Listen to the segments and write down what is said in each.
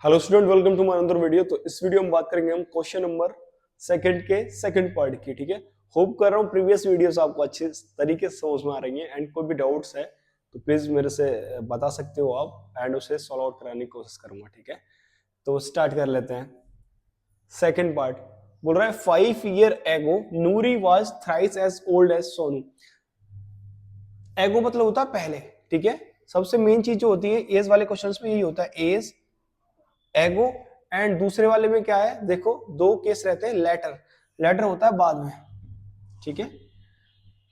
Hello student, welcome to my another video. तो इस video में बात करेंगे हम क्वेश्चन नंबर सेकंड के सेकंड पार्ट की। ठीक है, होप कर रहा हूँ प्रीवियस वीडियोस आपको अच्छे तरीके से समझ में आ रही हैं एंड कोई भी डाउट्स है तो प्लीज मेरे से बता सकते हो आप एंड उसे सॉल्व आउट कराने की कोशिश करूंगा। ठीक है, तो स्टार्ट कर लेते हैं। सेकंड पार्ट बोल रहा है 5 years ago Nuri was thrice as old as Sonu. Ago मतलब होता है पहले। ठीक है, सबसे मेन चीज जो होती है एज वाले क्वेश्चंस में यही होता है, एज एगो। एंड दूसरे वाले में क्या है, देखो दो केस रहते हैं, लेटर लेटर होता है बाद में। ठीक है,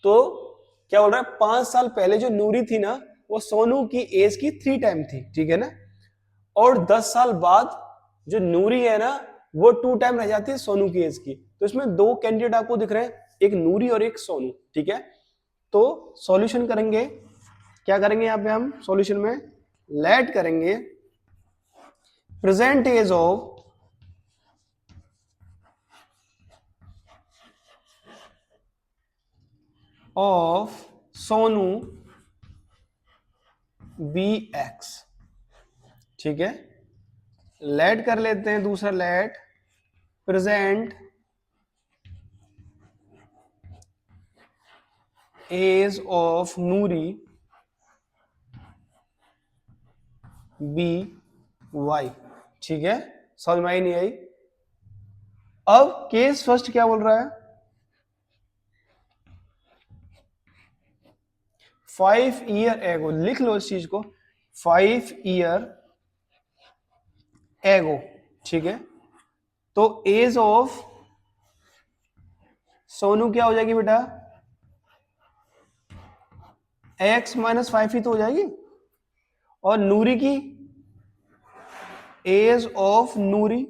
तो क्या बोल रहा है 5 साल पहले जो नूरी थी ना वो सोनू की एज की 3 टाइम थी। ठीक है ना, और 10 साल बाद जो नूरी है ना वो 2 टाइम रह जाती है सोनू की एज की। तो इसमें दो कैंडिडेट आपको दिख रहे हैं, एक नूरी और एक सोनू। ठीक है, तो सॉल्यूशन करेंगे, क्या करेंगे यहां पे हम सॉल्यूशन में लेट करेंगे present age of Sonu be x. ठीक है, लेट कर लेते हैं दूसरा, let present age of Noori be y. ठीक है, समझ में आई नहीं आई? अब केस फर्स्ट क्या बोल रहा है, 5 years एगो, लिख लो इस चीज को, 5 years एगो। ठीक है, तो एज ऑफ सोनू क्या हो जाएगी बेटा, x-5 ही तो हो जाएगी, और नूरी की एज ऑफ नूरी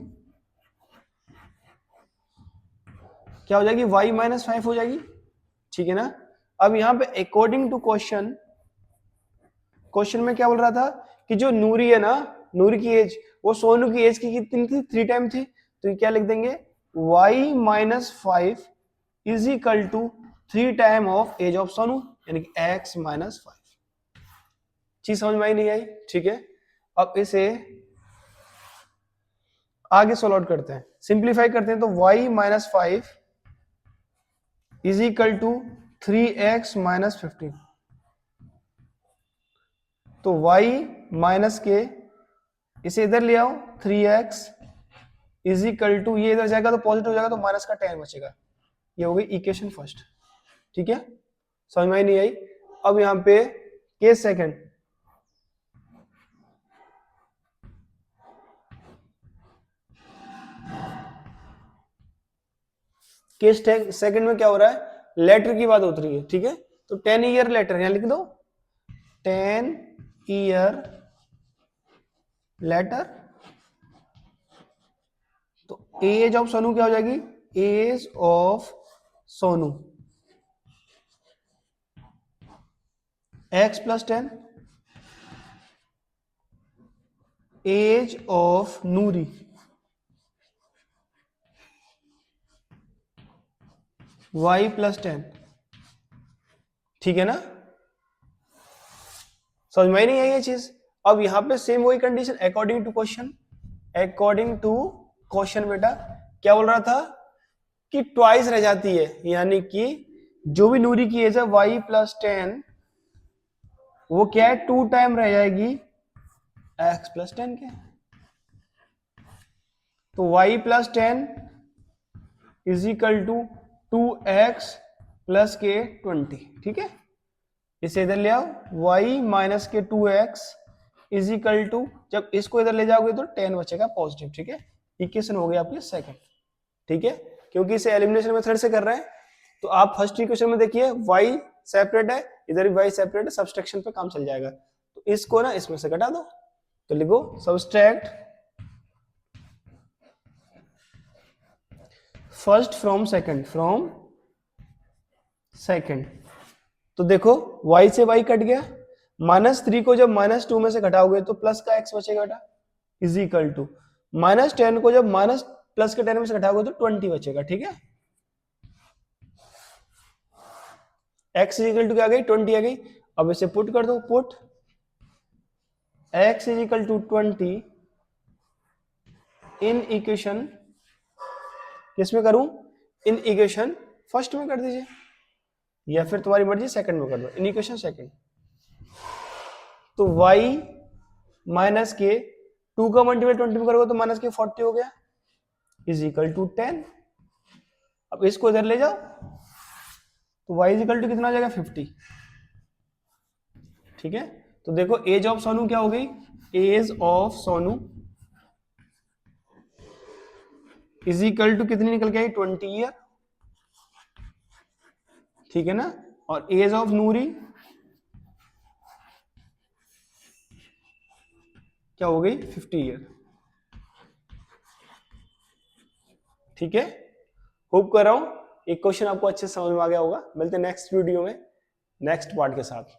क्या हो जाएगी, y-5 हो जाएगी। ठीक है ना, अब यहां पे अकॉर्डिंग टू क्वेश्चन, क्वेश्चन में क्या बोल रहा था कि जो नूरी है ना, नूरी की एज वो सोनू की एज की कितनी थी, 3 टाइम थी। तो ये क्या लिख देंगे, y-5 is equal to 3 time of age of Sonu, यानी कि x-5। चीज समझ में आई नहीं आई? ठीक है, अब इसे आगे सोल्व आउट करते हैं, सिंप्लीफाई करते हैं। तो y-5 is equal to 3x-15। तो y माइनस के इसे इधर ले आओ, 3x इज इक्वल टू, ये इधर जाएगा तो पॉजिटिव हो जाएगा तो माइनस का 10 बचेगा। ये हो गई इक्वेशन फर्स्ट। ठीक है, समझ में नहीं आई? अब यहां पे केस सेकंड, केस सेकंड में क्या हो रहा है, लेटर की बात होती है। ठीक है, तो 10 year लेटर यहां लिख दो, 10 year लेटर। तो एज ऑफ सोनू क्या हो जाएगी, age of Sonu x+10, age of Noori y+10। ठीक है ना, समझ में नहीं आई ये चीज? अब यहां पे सेम वही condition, according to question, according to question बेटा क्या बोल रहा था कि ट्वाइस रह जाती है, यानी कि जो भी नूरी की एज है y+10 वो क्या है, 2 टाइम रह जाएगी x+10 के। तो y+10 is equal to 2x+20। ठीक है, इसे इधर ले आओ, y-2x इज इक्वल टू, जब इसको इधर ले जाओगे तो 10 बचेगा पॉजिटिव। ठीक है, इक्वेशन हो गई आपकी सेकंड। ठीक है, क्योंकि इसे एलिमिनेशन मेथड से कर रहे हैं तो आप फर्स्ट इक्वेशन में देखिए y सेपरेट है, इधर भी y सेपरेट है, सब्सट्रैक्शन पे काम चल जाएगा। तो इसको ना इसमें से घटा दो, तो लिखो subtract first from second, from second. तो देखो y से y कट गया, -3 को जब -2 में से घटाओगे तो प्लस का x बचेगा बेटा, इज इक्वल टू -10 को जब माइनस प्लस के 10 में से घटाओगे तो 20 बचेगा। ठीक है, x इज इक्वल टू क्या आ गई, 20 आ गई। अब इसे पुट कर दो, put x is equal to 20 in equation किस में करूं, इन इक्वेशन फर्स्ट में कर दीजिए या फिर तुम्हारी मर्जी सेकंड में कर दो, इन इक्वेशन सेकंड। तो y माइनस के 2 का मल्टीपल 20 में करोगे तो माइनस के 40 हो गया इज इक्वल टू 10। अब इसको इधर ले जाओ तो y इज इक्वल टू कितना आ जाएगा 50। ठीक है, तो देखो एज ऑफ सोनू क्या हो गई, age of Sonu is equal to कितनी निकल के आई 20 ईयर। ठीक है ना, और एज ऑफ नूरी क्या हो गई 50 ईयर। ठीक है, होप कर रहा हूं एक क्वेश्चन आपको अच्छे से समझ में आ गया होगा। मिलते हैं नेक्स्ट वीडियो में नेक्स्ट पार्ट के साथ।